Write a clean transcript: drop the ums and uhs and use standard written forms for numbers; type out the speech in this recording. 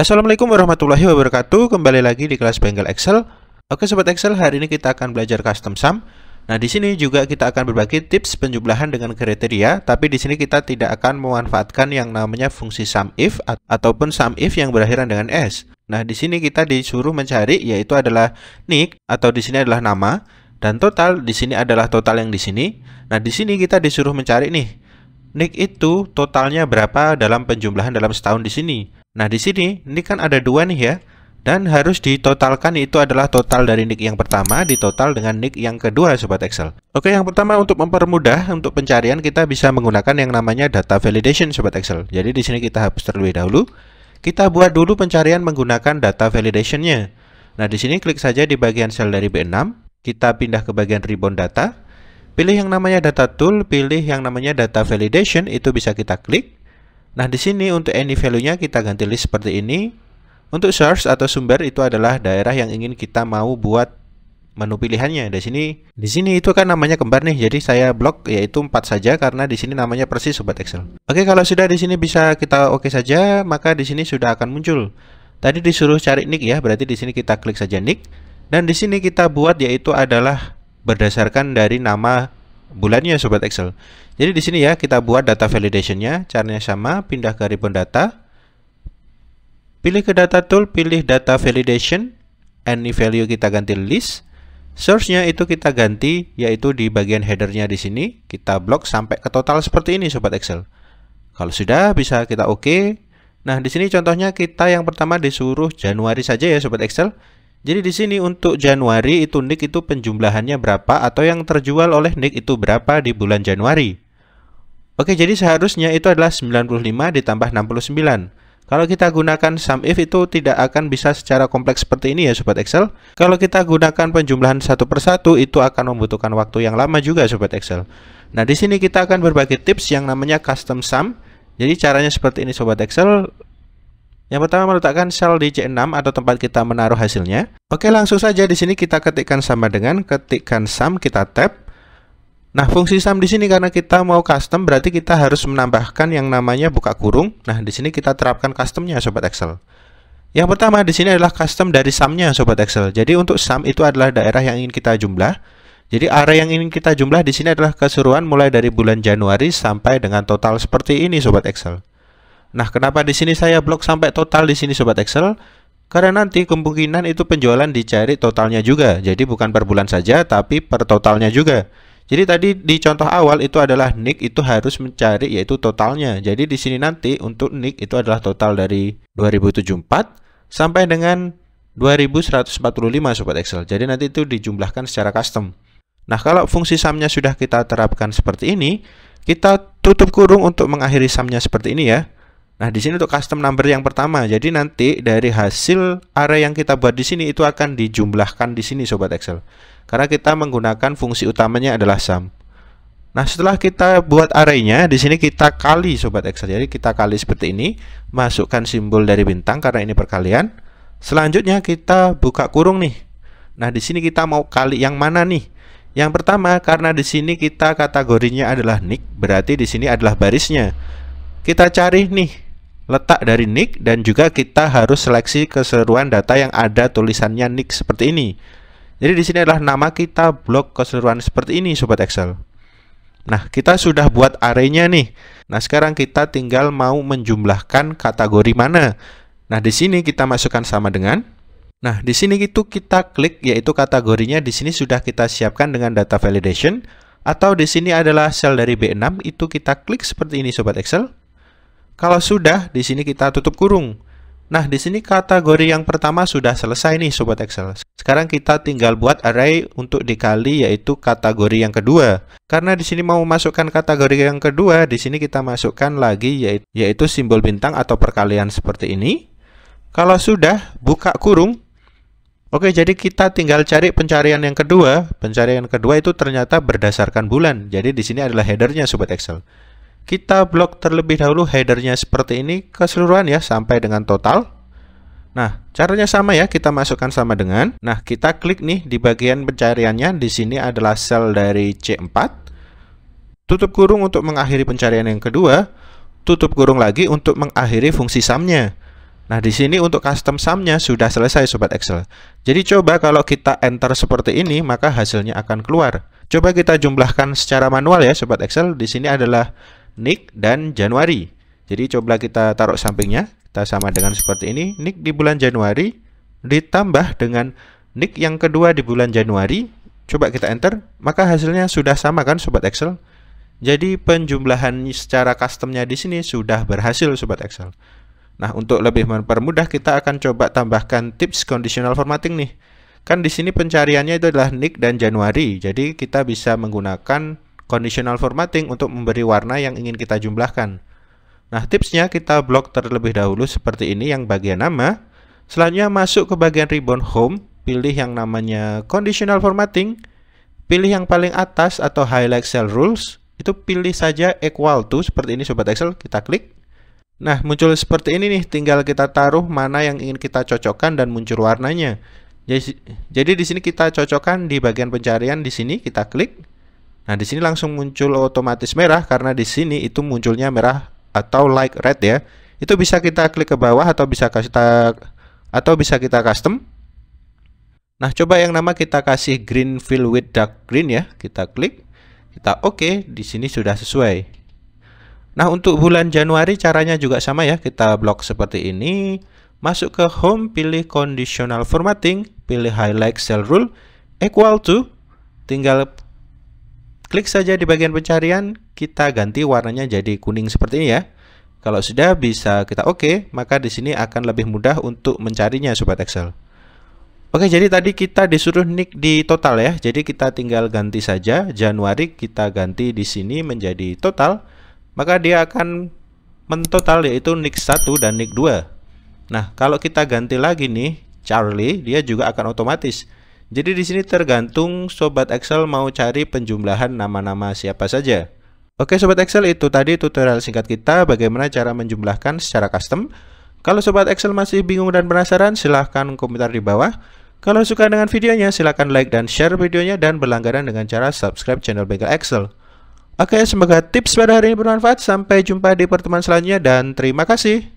Assalamualaikum warahmatullahi wabarakatuh. Kembali lagi di kelas Bengkel Excel. Oke sobat Excel, hari ini kita akan belajar custom sum. Nah, di sini juga kita akan berbagi tips penjumlahan dengan kriteria, tapi di sini kita tidak akan memanfaatkan yang namanya fungsi SUMIF ataupun SUMIF yang berakhiran dengan S. Nah, di sini kita disuruh mencari yaitu adalah NIC atau di sini adalah nama, dan total di sini adalah total yang di sini. Nah, di sini kita disuruh mencari nih NIC itu totalnya berapa dalam penjumlahan dalam setahun di sini. Nah, di sini ini kan ada dua nih ya, dan harus ditotalkan itu adalah total dari NIC yang pertama ditotal dengan NIC yang kedua sobat Excel. Oke, yang pertama untuk mempermudah untuk pencarian kita bisa menggunakan yang namanya data validation sobat Excel. Jadi di sini kita hapus terlebih dahulu. Kita buat dulu pencarian menggunakan data validationnya. Nah, di sini klik saja di bagian sel dari B6. Kita pindah ke bagian ribbon data. Pilih yang namanya data tool, pilih yang namanya data validation, itu bisa kita klik. Nah, di sini untuk any value-nya kita ganti list seperti ini. Untuk source atau sumber itu adalah daerah yang ingin kita mau buat menu pilihannya. Di sini itu kan namanya kembar nih. Jadi saya blok yaitu 4 saja karena di sini namanya persis sobat Excel. Oke, kalau sudah di sini bisa kita oke saja, maka di sini sudah akan muncul. Tadi disuruh cari NIC ya, berarti di sini kita klik saja NIC dan di sini kita buat yaitu adalah berdasarkan dari nama bulannya sobat Excel. Jadi di sini ya kita buat data validationnya, caranya sama, pindah ke ribbon data, pilih ke data tool, pilih data validation, any value kita ganti list, source-nya itu kita ganti yaitu di bagian header-nya di sini, kita blok sampai ke total seperti ini sobat Excel. Kalau sudah bisa kita oke. Nah, di sini contohnya kita yang pertama disuruh Januari saja ya sobat Excel. Jadi di sini untuk Januari itu NIC itu penjumlahannya berapa atau yang terjual oleh NIC itu berapa di bulan Januari. Oke, jadi seharusnya itu adalah 95 ditambah 69. Kalau kita gunakan SUMIF itu tidak akan bisa secara kompleks seperti ini ya sobat Excel. Kalau kita gunakan penjumlahan satu persatu itu akan membutuhkan waktu yang lama juga sobat Excel. Nah, di sini kita akan berbagi tips yang namanya custom sum. Jadi caranya seperti ini sobat Excel. Yang pertama meletakkan sel di C6 atau tempat kita menaruh hasilnya. Oke, langsung saja di sini kita ketikkan sama dengan ketikkan sum, kita tab. Nah, fungsi sum di sini karena kita mau custom berarti kita harus menambahkan yang namanya buka kurung. Nah, di sini kita terapkan customnya sobat Excel. Yang pertama di sini adalah custom dari sumnya sobat Excel. Jadi untuk sum itu adalah daerah yang ingin kita jumlah. Jadi area yang ingin kita jumlah di sini adalah keseluruhan mulai dari bulan Januari sampai dengan total seperti ini sobat Excel. Nah, kenapa di sini saya blok sampai total di sini sobat Excel? Karena nanti kemungkinan itu penjualan dicari totalnya juga. Jadi bukan per bulan saja tapi per totalnya juga. Jadi tadi di contoh awal itu adalah NIC itu harus mencari yaitu totalnya. Jadi di sini nanti untuk NIC itu adalah total dari 2074 sampai dengan 2145 sobat Excel. Jadi nanti itu dijumlahkan secara custom. Nah, kalau fungsi sumnya sudah kita terapkan seperti ini, kita tutup kurung untuk mengakhiri sumnya seperti ini ya. Nah, di sini untuk custom number yang pertama. Jadi nanti dari hasil array yang kita buat di sini itu akan dijumlahkan di sini sobat Excel. Karena kita menggunakan fungsi utamanya adalah sum. Nah, setelah kita buat arraynya, di sini kita kali sobat Excel. Jadi kita kali seperti ini, masukkan simbol dari bintang karena ini perkalian. Selanjutnya kita buka kurung nih. Nah, di sini kita mau kali yang mana nih? Yang pertama karena di sini kita kategorinya adalah NIC, berarti di sini adalah barisnya. Kita cari nih letak dari NIC dan juga kita harus seleksi keseluruhan data yang ada tulisannya NIC seperti ini. Jadi di sini adalah nama kita blok keseluruhan seperti ini sobat Excel. Nah, kita sudah buat arraynya nih. Nah, sekarang kita tinggal mau menjumlahkan kategori mana. Nah, di sini kita masukkan sama dengan. Nah, di sini itu kita klik yaitu kategorinya di sini sudah kita siapkan dengan data validation atau di sini adalah sel dari B6 itu kita klik seperti ini sobat Excel. Kalau sudah, di sini kita tutup kurung. Nah, di sini kategori yang pertama sudah selesai nih sobat Excel. Sekarang kita tinggal buat array untuk dikali yaitu kategori yang kedua. Karena di sini mau masukkan kategori yang kedua, di sini kita masukkan lagi yaitu simbol bintang atau perkalian seperti ini. Kalau sudah, buka kurung. Oke, jadi kita tinggal cari pencarian yang kedua. Pencarian yang kedua itu ternyata berdasarkan bulan. Jadi di sini adalah headernya sobat Excel. Kita blok terlebih dahulu headernya seperti ini keseluruhan ya sampai dengan total. Nah, caranya sama ya, kita masukkan sama dengan. Nah, kita klik nih di bagian pencariannya. Di sini adalah sel dari C4. Tutup kurung untuk mengakhiri pencarian yang kedua. Tutup kurung lagi untuk mengakhiri fungsi sumnya. Nah, di sini untuk custom sum-nya sudah selesai Sobat Excel. Jadi coba kalau kita enter seperti ini, maka hasilnya akan keluar. Coba kita jumlahkan secara manual ya Sobat Excel. Di sini adalah Nick dan Januari. Jadi coba kita taruh sampingnya. Kita sama dengan seperti ini. Nick di bulan Januari ditambah dengan Nick yang kedua di bulan Januari. Coba kita enter, maka hasilnya sudah sama kan Sobat Excel. Jadi penjumlahan secara customnya di sini sudah berhasil Sobat Excel. Nah, untuk lebih mempermudah kita akan coba tambahkan tips conditional formatting nih. Kan di sini pencariannya itu adalah Nick dan Januari. Jadi kita bisa menggunakan conditional formatting untuk memberi warna yang ingin kita jumlahkan. Nah, tipsnya kita blok terlebih dahulu seperti ini yang bagian nama. Selanjutnya masuk ke bagian ribbon home, pilih yang namanya conditional formatting. Pilih yang paling atas atau highlight cell rules. Itu pilih saja equal to seperti ini Sobat Excel, kita klik. Nah, muncul seperti ini nih, tinggal kita taruh mana yang ingin kita cocokkan dan muncul warnanya. Jadi di sini kita cocokkan di bagian pencarian di sini kita klik. Nah, di sini langsung muncul otomatis merah karena di sini itu munculnya merah atau like red ya. Itu bisa kita klik ke bawah atau bisa kita custom. Nah, coba yang nama kita kasih green fill with dark green ya. Kita klik, kita oke, di sini sudah sesuai. Nah, untuk bulan Januari caranya juga sama ya. Kita blok seperti ini. Masuk ke home, pilih conditional formatting, pilih highlight cell rule, equal to. Tinggal klik saja di bagian pencarian, kita ganti warnanya jadi kuning seperti ini ya. Kalau sudah bisa kita oke, maka di sini akan lebih mudah untuk mencarinya Sobat Excel. Oke, jadi tadi kita disuruh Nick di total ya. Jadi kita tinggal ganti saja Januari, kita ganti di sini menjadi total. Maka dia akan mentotal yaitu Nick 1 dan Nick 2. Nah, kalau kita ganti lagi nih Charlie, dia juga akan otomatis. Jadi di sini tergantung Sobat Excel mau cari penjumlahan nama-nama siapa saja. Oke Sobat Excel, itu tadi tutorial singkat kita bagaimana cara menjumlahkan secara custom. Kalau Sobat Excel masih bingung dan penasaran, silahkan komentar di bawah. Kalau suka dengan videonya, silahkan like dan share videonya dan berlangganan dengan cara subscribe channel Bengkel Excel. Oke, semoga tips pada hari ini bermanfaat. Sampai jumpa di pertemuan selanjutnya dan terima kasih.